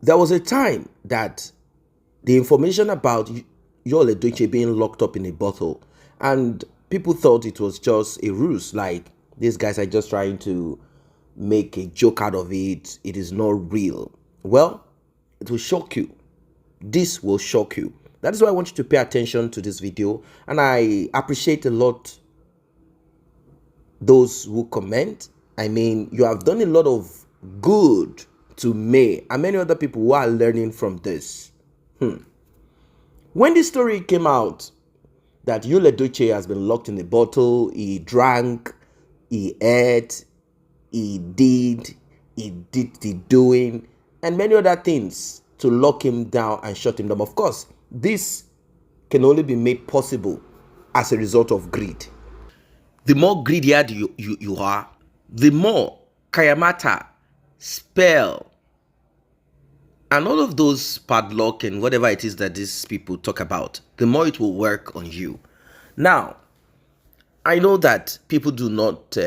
there was a time that the information about your Edochie being locked up in a bottle, and people thought it was just a ruse, like these guys are just trying to make a joke out of it. It is not real. Well, it will shock you. This will shock you. That is why I want you to pay attention to this video, and I appreciate a lot those who comment. I mean, you have done a lot of good to me and many other people who are learning from this. When this story came out that Yul Edochie has been locked in a bottle, he drank, he ate, he did the doing, and many other things to lock him down and shut him down. Of course, this can only be made possible as a result of greed. The more greedier you are, the more kayamata, spell, and all of those padlock and whatever it is that these people talk about, the more it will work on you. Now, I know that people do not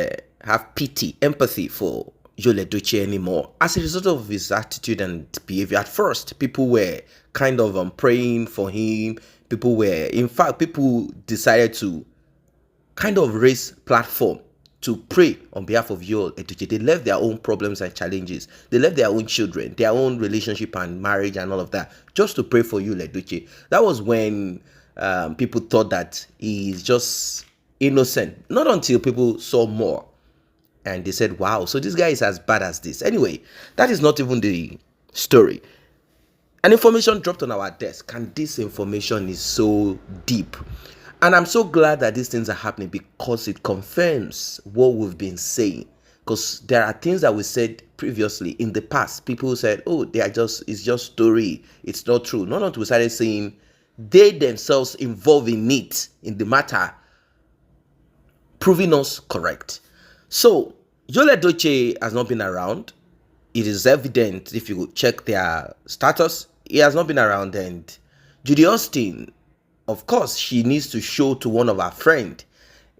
have pity, empathy for Yul Edochie anymore as a result of his attitude and behavior. At first, people were kind of praying for him. People decided to kind of raise platform to pray on behalf of Yul Edochie. They left their own problems and challenges. They left their own children, their own relationship and marriage and all of that, just to pray for Yul Edochie. That was when people thought that he's just innocent. Not until people saw more. And they said, wow, so this guy is as bad as this. Anyway, that is not even the story. An information dropped on our desk, and this information is so deep. And I'm so glad that these things are happening because it confirms what we've been saying. Because there are things that we said previously in the past. People said, oh, it's just story. It's not true. Not until we started saying they themselves involved in it, in the matter, proving us correct. So, Yul Edochie has not been around. It is evident if you check their status. He has not been around. And Judy, of course, she needs to show to one of her friends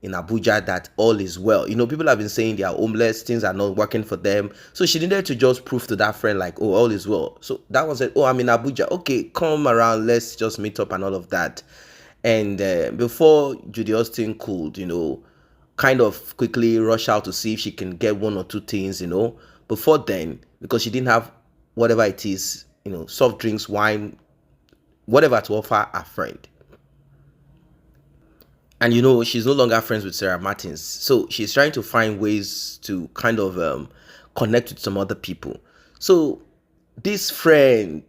in Abuja that all is well. People have been saying they are homeless, things are not working for them. So she needed to just prove to that friend like, oh, all is well. So that was it. Oh, I'm in Abuja. Okay, come around. Let's just meet up and all of that. And before Judy could, kind of quickly rush out to see if she can get one or two things, before then, because she didn't have whatever it is, soft drinks, wine, whatever to offer her friend. And she's no longer friends with Sarah Martins. So she's trying to find ways to kind of connect with some other people. So this friend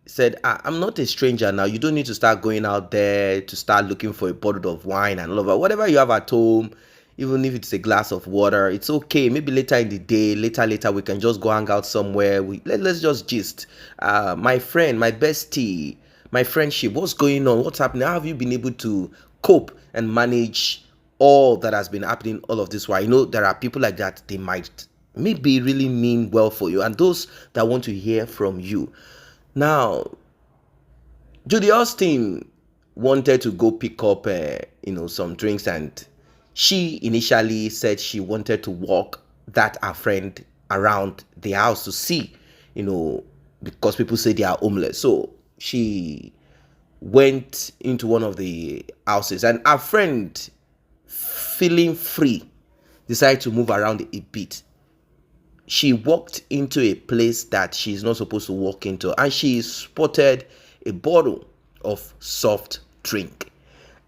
said, I'm not a stranger now. You don't need to start going out there to start looking for a bottle of wine and all of that. Whatever you have at home, even if it's a glass of water, it's okay. Maybe later in the day, later, we can just go hang out somewhere. Let's just gist. My friend, my bestie, my friendship, what's going on? What's happening? How have you been able to cope and manage all that has been happening all of this while? There are people like that. They might maybe really mean well for you, and those that want to hear from you. Now, Judy wanted to go pick up some drinks, and she initially said she wanted to walk her friend around the house to see, because people say they are homeless. So she went into one of the houses, and our friend, feeling free, decided to move around a bit. She walked into a place that she's not supposed to walk into, and she spotted a bottle of soft drink.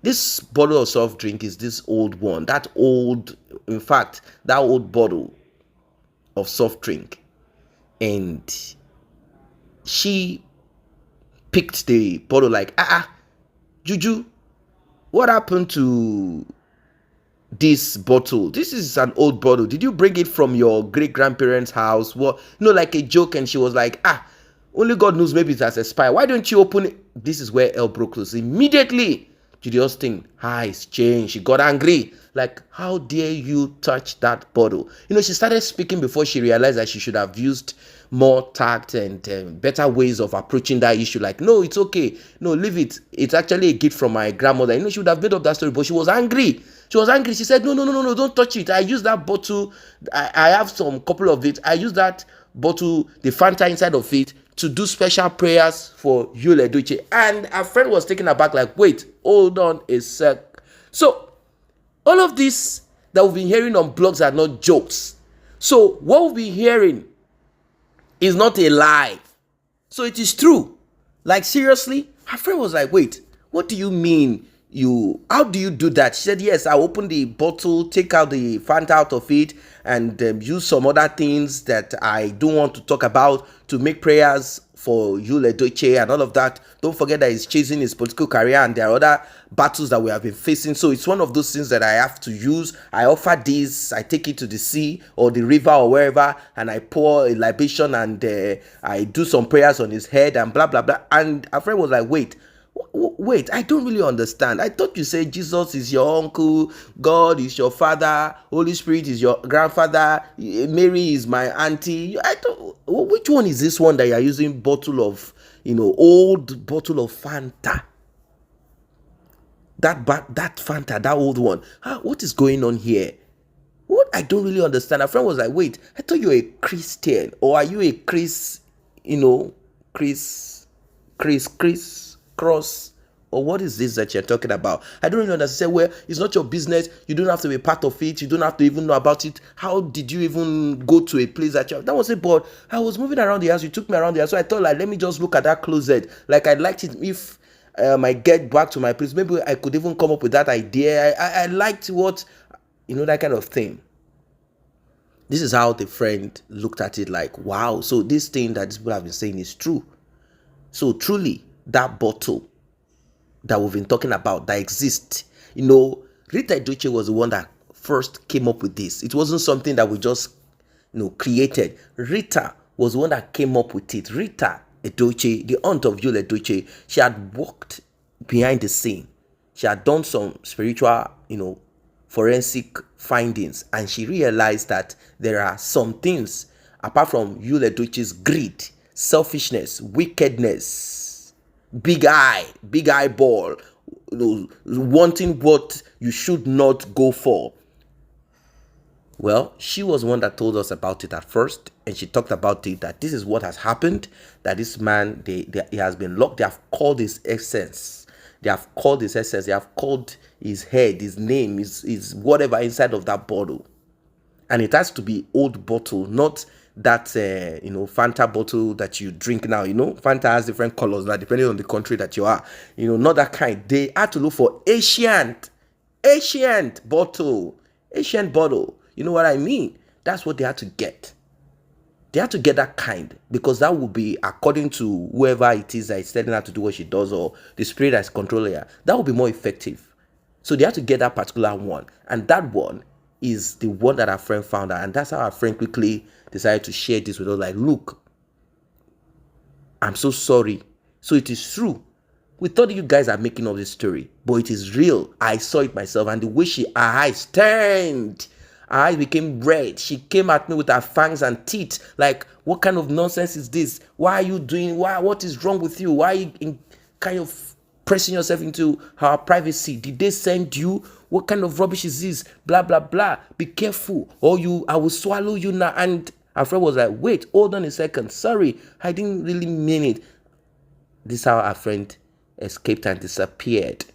This bottle of soft drink is this old one, that old bottle of soft drink. And she picked the bottle like, Juju, what happened to this bottle? This is an old bottle. Did you bring it from your great-grandparents' house? What, like a joke. And she was like, only God knows, maybe it has expired. Why don't you open it? This is where Elle broke loose. Immediately, Judy eyes changed. She got angry. Like, how dare you touch that bottle? She started speaking before she realized that she should have used more tact and better ways of approaching that issue. Like, no, it's okay. No, leave it. It's actually a gift from my grandmother. She would have made up that story, but she was angry. She said, no, don't touch it. I use that bottle. I have some couple of it. I use that bottle, the Fanta inside of it, to do special prayers for Yul Edochie. And our friend was taken aback, like, wait, hold on a sec. So all of this that we've been hearing on blogs are not jokes. So what we've been hearing is not a lie. So it is true. Like, seriously? Her friend was like, wait, what do you mean? How do you do that? She said, yes, I open the bottle, take out the Fanta out of it, and use some other things that I don't want to talk about to make prayers for Yul Edochie and all of that. Don't forget that he's chasing his political career and there are other battles that we have been facing. So it's one of those things that I have to use. I offer this, I take it to the sea or the river or wherever, and I pour a libation and I do some prayers on his head and blah, blah, blah. And a friend was like, wait, I don't really understand. I thought you said Jesus is your uncle, God is your father, Holy Spirit is your grandfather, Mary is my auntie. Which one is this one that you are using bottle of, old bottle of Fanta? That Fanta, that old one. What is going on here? What? I don't really understand. A friend was like, wait, I thought you were a Christian, or are you a Chris, cross, or what is this that you're talking about? I don't really understand. Well, it's not your business. You don't have to be part of it. You don't have to even know about it. How did you even go to a place that was it? But I was moving around the house. You took me around the house, so I thought, like, let me just look at that closet. Like, I liked it. If I get back to my place, maybe I could even come up with that idea. I liked what, that kind of thing. This is how the friend looked at it, like, wow, so this thing that these people have been saying is true. So truly, that bottle that we've been talking about that exists, Rita Edochie was the one that first came up with this. It wasn't something that we just, created. Rita was the one that came up with it. Rita Edochie, the aunt of Yul Edochie, she had walked behind the scene. She had done some spiritual, forensic findings, and she realized that there are some things apart from Yul Edochie's greed, selfishness, wickedness, big eyeball, wanting what you should not go for. Well, she was one that told us about it at first, and she talked about it, that this is what has happened, that this man, he has been locked. They have called his essence. They have called his essence. They have called his head, his name, his whatever inside of that bottle. And it has to be old bottle, not that, Fanta bottle that you drink now. Fanta has different colors now, depending on the country that you are. Not that kind. They had to look for ancient bottle. Ancient bottle. You know what I mean? That's what they had to get. They had to get that kind, because that would be, according to whoever it is that is telling her to do what she does, or the spirit that's controlling her, that would be more effective. So they had to get that particular one. And that one is the one that our friend found out. And that's how our friend quickly decided to share this with us. Like, look, I'm so sorry. So it is true. We thought you guys are making up this story, but it is real. I saw it myself. And the way her eyes turned, her eyes became red. She came at me with her fangs and teeth. Like, what kind of nonsense is this? Why are you doing? What is wrong with you? Why are you kind of pressing yourself into her privacy? Did they send you? What kind of rubbish is this? Blah, blah, blah. Be careful, or I will swallow you now. And our friend was like, wait, hold on a second. Sorry, I didn't really mean it. This is how our friend escaped and disappeared.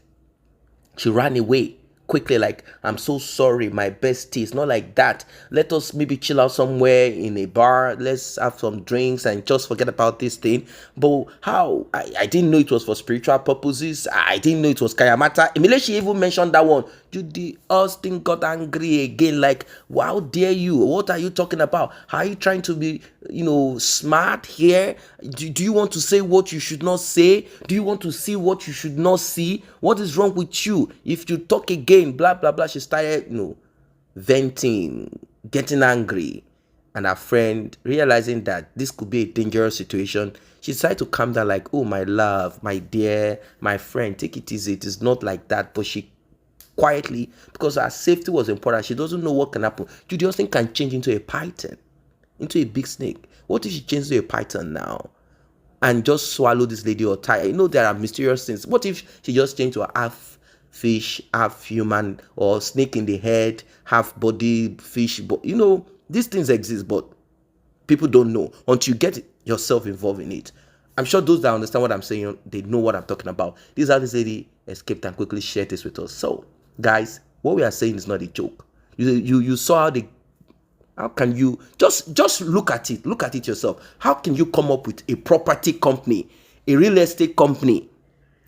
She ran away quickly, like, I'm so sorry, my bestie. It's not like that. Let us maybe chill out somewhere in a bar. Let's have some drinks and just forget about this thing. But how? I didn't know it was for spiritual purposes. I didn't know it was Kayamata. Immediately she even mentioned that one. Judy Austin got angry again, like, how dare you? What are you talking about? How are you trying to be, smart here? Do you want to say what you should not say? Do you want to see what you should not see? What is wrong with you? If you talk again, blah, blah, blah. She started, venting, getting angry. And her friend, realizing that this could be a dangerous situation, she decided to calm down, like, oh, my love, my dear, my friend, take it easy. It is not like that. But she quietly, because her safety was important, she doesn't know what can happen. Judy Austin can change into a python, into a big snake. What if she changes to a python now and just swallow this lady or tie? There are mysterious things. What if she just changed to a half fish, half human, or snake in the head, half body fish? But these things exist, but people don't know until you get yourself involved in it. I'm sure those that understand what I'm saying, they know what I'm talking about. This is how this lady escaped and quickly shared this with us. So, guys, what we are saying is not a joke. You saw how can you just look at it? Look at it yourself. How can you come up with a property company, a real estate company,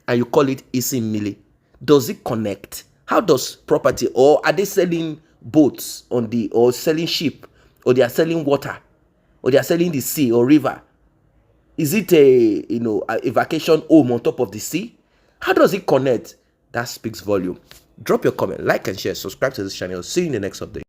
and you call it Isimili? Does it connect? How does property, or are they selling boats or selling ship, or they are selling water, or they are selling the sea or river? Is it a vacation home on top of the sea? How does it connect? That speaks volume. Drop your comment, like and share, subscribe to this channel. See you in the next update.